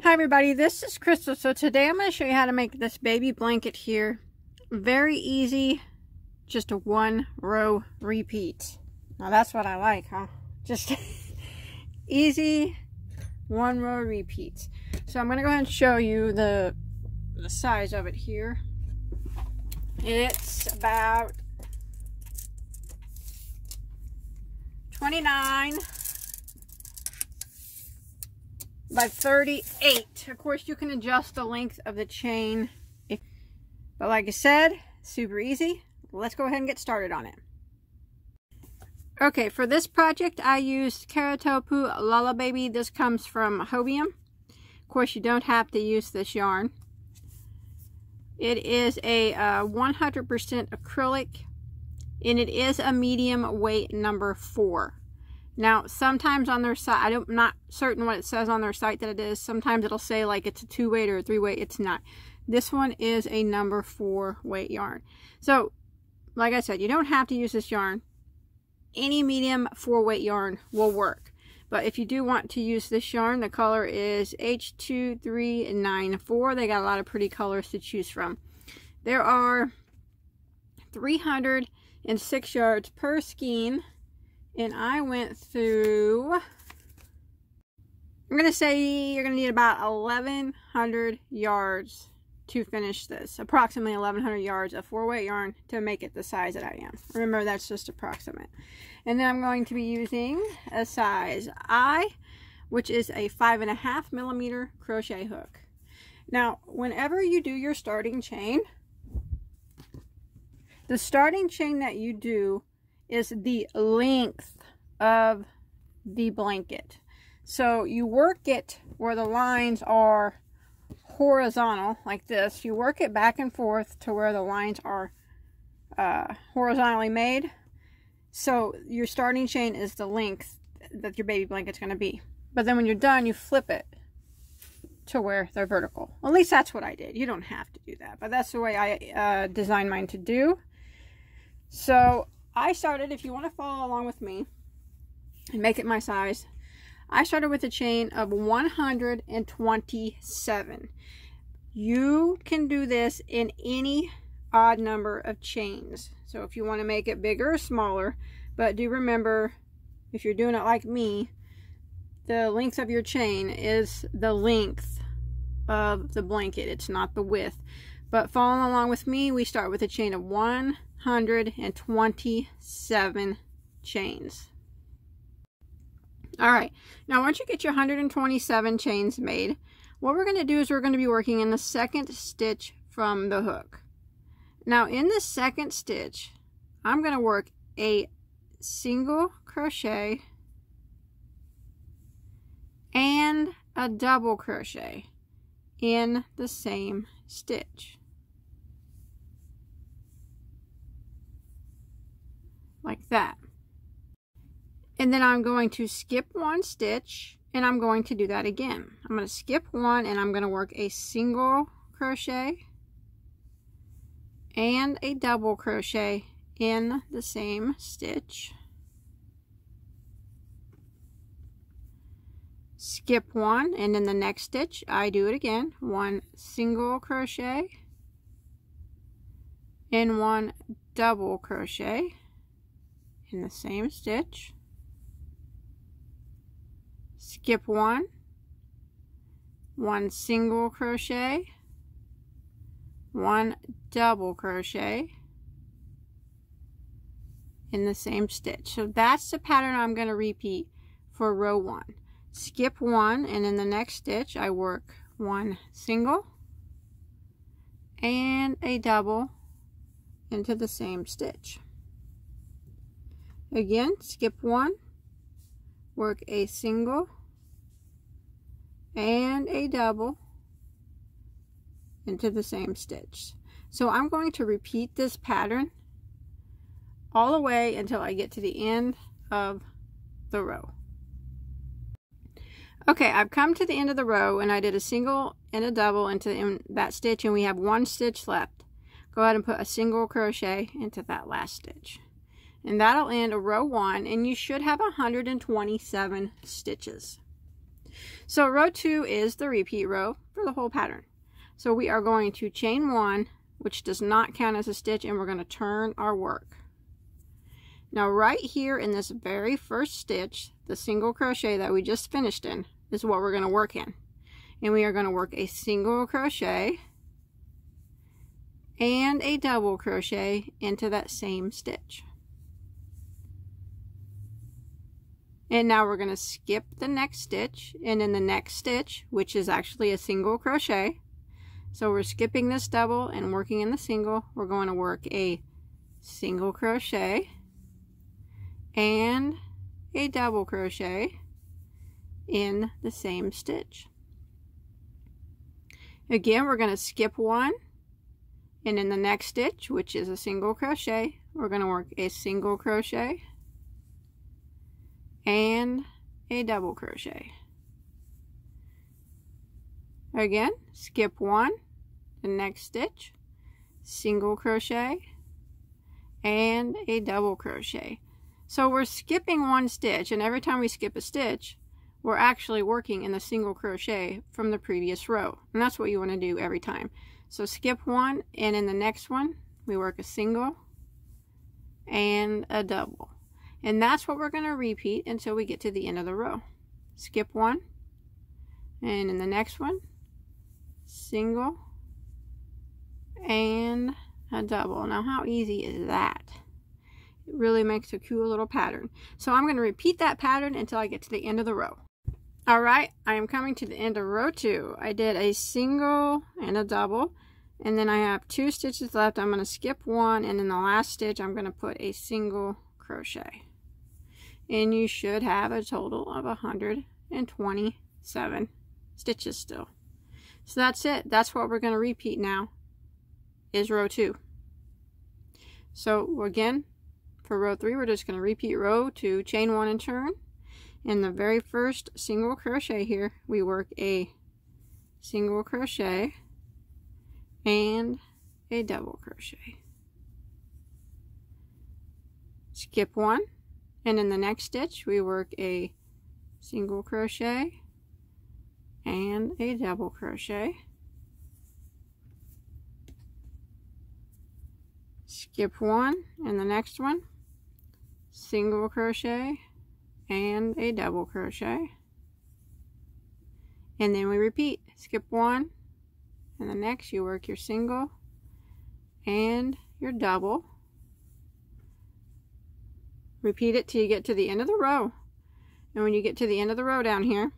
Hi everybody, this is Crystal. So today I'm going to show you how to make this baby blanket here. Very easy, just a 1-row repeat. Now that's what I like, huh? Just easy 1-row repeats. So I'm going to go ahead and show you the size of it here. It's about 29 by 38. Of course, you can adjust the length of the chain. But like I said, super easy. Let's go ahead and get started on it. Okay, for this project, I used Karatopu Lala Baby. This comes from Hobium. Of course, you don't have to use this yarn. It is a 100% acrylic, and it is a medium weight number 4. Now, sometimes on their site, I'm not certain what it says on their site that it is. Sometimes it'll say like it's a 2-weight or a 3-weight. It's not. This one is a number 4 weight yarn. So, like I said, you don't have to use this yarn. Any medium 4-weight yarn will work. But if you do want to use this yarn, the color is H2394. They got a lot of pretty colors to choose from. There are 306 yards per skein. And I went through, I'm going to say you're going to need about 1,100 yards to finish this. Approximately 1,100 yards of 4-weight yarn to make it the size that I am. Remember, that's just approximate. And then I'm going to be using a size I, which is a 5.5mm crochet hook. Now, whenever you do your starting chain, the starting chain that you do is the length of the blanket. So you work it where the lines are horizontal like this. You work it back and forth to where the lines are horizontally made. So your starting chain is the length that your baby blanket's going to be. But then when you're done, you flip it to where they're vertical. At least that's what I did. You don't have to do that, but that's the way I designed mine to do. So I started, if you want to follow along with me and make it my size, I started with a chain of 127. You can do this in any odd number of chains. So if you want to make it bigger or smaller, but do remember, if you're doing it like me, the length of your chain is the length of the blanket. It's not the width. But following along with me, we start with a chain of 127 chains. Alright, now once you get your 127 chains made, what we're going to do is we're going to be working in the second stitch from the hook. Now in the second stitch, I'm going to work a single crochet and a double crochet in the same stitch. Like that. And then I'm going to skip 1 stitch, and I'm going to do that again. I'm going to skip 1, and I'm going to work a single crochet and a double crochet in the same stitch. Skip 1, and in the next stitch I do it again. 1 single crochet and 1 double crochet in the same stitch. Skip 1, 1 single crochet, 1 double crochet in the same stitch. So that's the pattern I'm going to repeat for row 1. Skip 1, and in the next stitch I work 1 single and a double into the same stitch. Again, skip 1, work a single and a double into the same stitch. So I'm going to repeat this pattern all the way until I get to the end of the row. Okay, I've come to the end of the row, and I did a single and a double in that stitch, and we have 1 stitch left. Go ahead and put a single crochet into that last stitch. And that'll end a row 1, and you should have 127 stitches. So row 2 is the repeat row for the whole pattern. So we are going to chain 1, which does not count as a stitch, and we're going to turn our work. Now right here in this very first stitch, the single crochet that we just finished in is what we're going to work in. And we are going to work a single crochet and a double crochet into that same stitch. And now we're going to skip the next stitch, and in the next stitch, which is actually a single crochet, so we're skipping this double and working in the single, we're going to work a single crochet and a double crochet in the same stitch. Again, we're going to skip one, and in the next stitch, which is a single crochet, we're going to work a single crochet and a double crochet. Again, skip one, the next stitch, single crochet and a double crochet. So we're skipping one stitch, and every time we skip a stitch, we're actually working in the single crochet from the previous row, and that's what you want to do every time. So skip one, and in the next one we work a single and a double, and that's what we're going to repeat until we get to the end of the row. Skip one, and in the next one, single and a double. Now how easy is that? It really makes a cool little pattern. So I'm going to repeat that pattern until I get to the end of the row. Alright, I am coming to the end of row 2. I did a single and a double, and then I have 2 stitches left. I'm going to skip one, and in the last stitch I'm going to put a single crochet. And you should have a total of 127 stitches still. So that's it. That's what we're going to repeat now, is row 2. So again, for row 3, we're just going to repeat row 2, chain 1 and turn. In the very first single crochet here, we work a single crochet and a double crochet. Skip one, and in the next stitch we work a single crochet and a double crochet. Skip one, and the next one, single crochet and a double crochet, and then we repeat. Skip one, and the next you work your single and your double. Repeat it till you get to the end of the row, and when you get to the end of the row down here,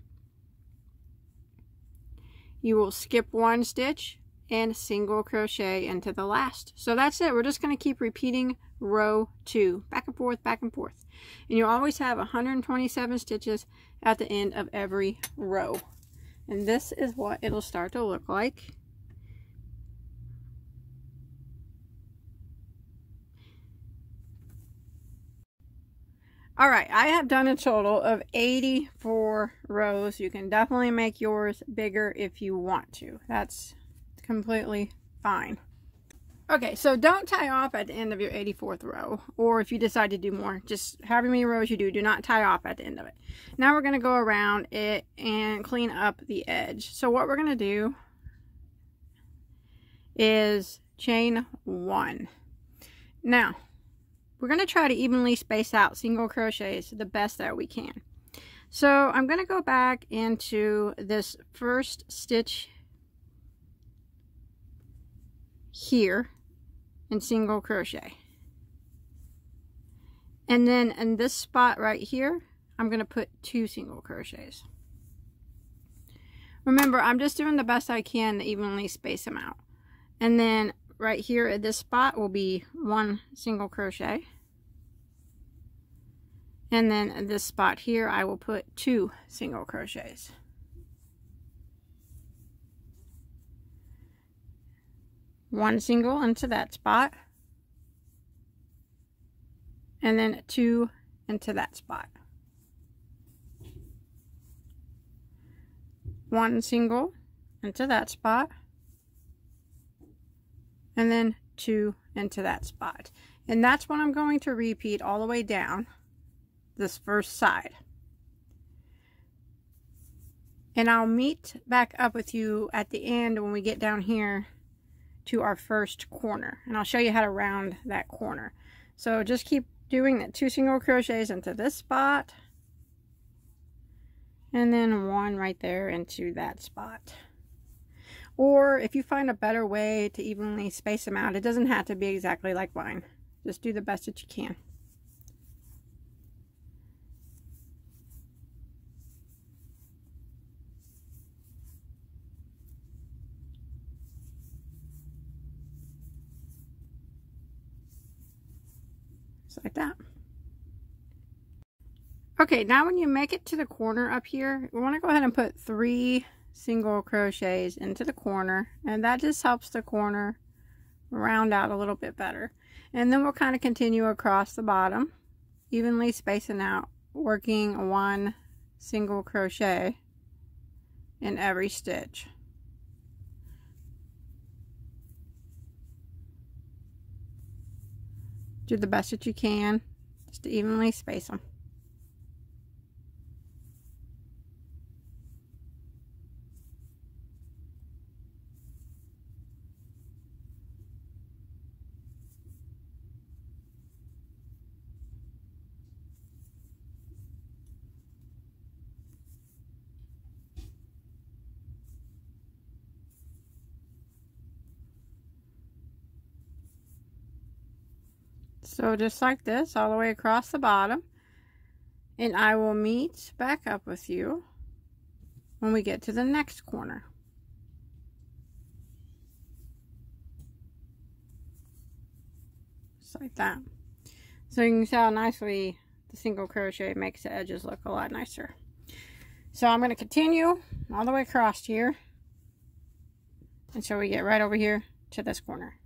you will skip one stitch and single crochet into the last. So that's it. We're just going to keep repeating row 2, back and forth, back and forth, and you'll always have 127 stitches at the end of every row. And this is what it'll start to look like. Alright, I have done a total of 84 rows. You can definitely make yours bigger if you want to. That's completely fine. Okay, so don't tie off at the end of your 84th row, or if you decide to do more, just however many rows you do not tie off at the end of it. Now we're going to go around it and clean up the edge. So what we're going to do is chain 1. Now, we're going to try to evenly space out single crochets the best that we can. So I'm going to go back into this first stitch here and single crochet, and then in this spot right here I'm going to put 2 single crochets. Remember, I'm just doing the best I can to evenly space them out. And then right here at this spot will be 1 single crochet, and then at this spot here I will put 2 single crochets. One single into that spot, and then 2 into that spot. 1 single into that spot, and then 2 into that spot. And that's what I'm going to repeat all the way down this first side. And I'll meet back up with you at the end when we get down here to our first corner. And I'll show you how to round that corner. So just keep doing that 2 single crochets into this spot. And then 1 right there into that spot. Or if you find a better way to evenly space them out, it doesn't have to be exactly like mine. Just do the best that you can. Just like that. Okay, now when you make it to the corner up here, we want to go ahead and put 3 single crochets into the corner, and that just helps the corner round out a little bit better. And then we'll kind of continue across the bottom, evenly spacing out, working 1 single crochet in every stitch. Do the best that you can just to evenly space them. So just like this, all the way across the bottom. And I will meet back up with you when we get to the next corner. Just like that. So you can see how nicely the single crochet makes the edges look a lot nicer. So I'm going to continue all the way across here until we get right over here to this corner.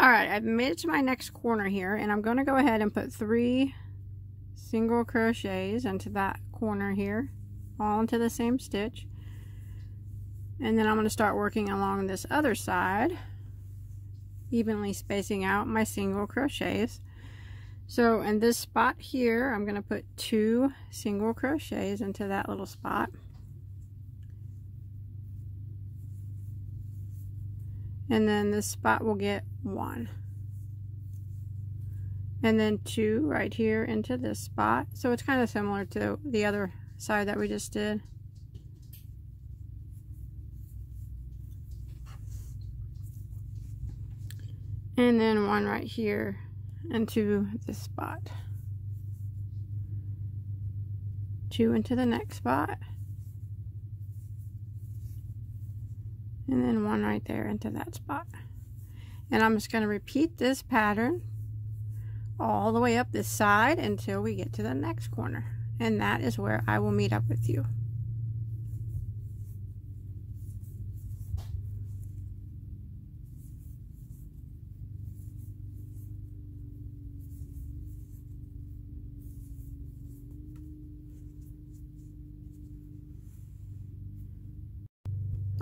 Alright, I've made it to my next corner here, and I'm going to go ahead and put 3 single crochets into that corner here, all into the same stitch. And then I'm going to start working along this other side, evenly spacing out my single crochets. So in this spot here, I'm going to put 2 single crochets into that little spot. And then this spot will get 1. And then 2 right here into this spot. So it's kind of similar to the other side that we just did. And then 1 right here into this spot. 2 into the next spot. And then 1 right there into that spot. And I'm just going to repeat this pattern all the way up this side until we get to the next corner. And that is where I will meet up with you.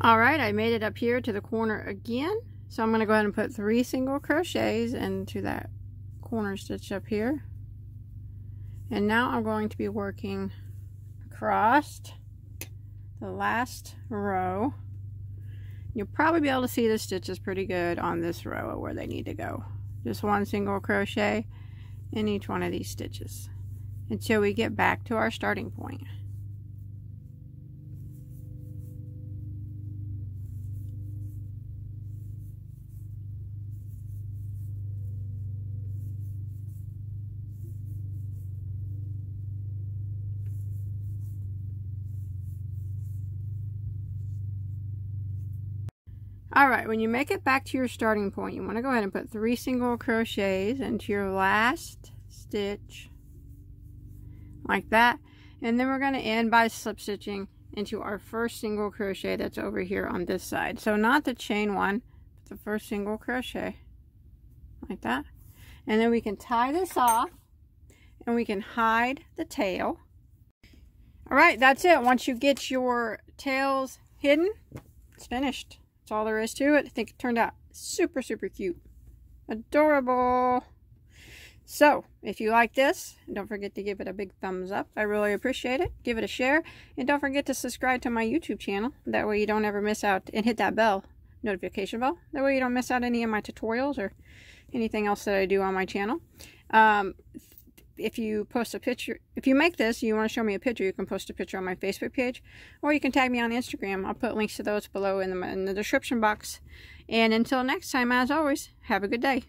Alright, I made it up here to the corner again. So I'm going to go ahead and put 3 single crochets into that corner stitch up here. And now I'm going to be working across the last row. You'll probably be able to see the stitches pretty good on this row where they need to go. Just 1 single crochet in each one of these stitches until we get back to our starting point. Alright, when you make it back to your starting point, you want to go ahead and put 3 single crochets into your last stitch, like that. And then we're going to end by slip stitching into our first single crochet that's over here on this side. So not the chain one, but the first single crochet, like that. And then we can tie this off, and we can hide the tail. Alright, that's it. Once you get your tails hidden, it's finished. That's all there is to it. I think it turned out super, super cute. Adorable. So, if you like this, don't forget to give it a big thumbs up. I really appreciate it. Give it a share. And don't forget to subscribe to my YouTube channel. That way you don't ever miss out. And hit that bell, notification bell. That way you don't miss out any of my tutorials or anything else that I do on my channel. If you post a picture, if you make this, you want to show me a picture, you can post a picture on my Facebook page. Or you can tag me on Instagram. I'll put links to those below in the description box. And until next time, as always, have a good day.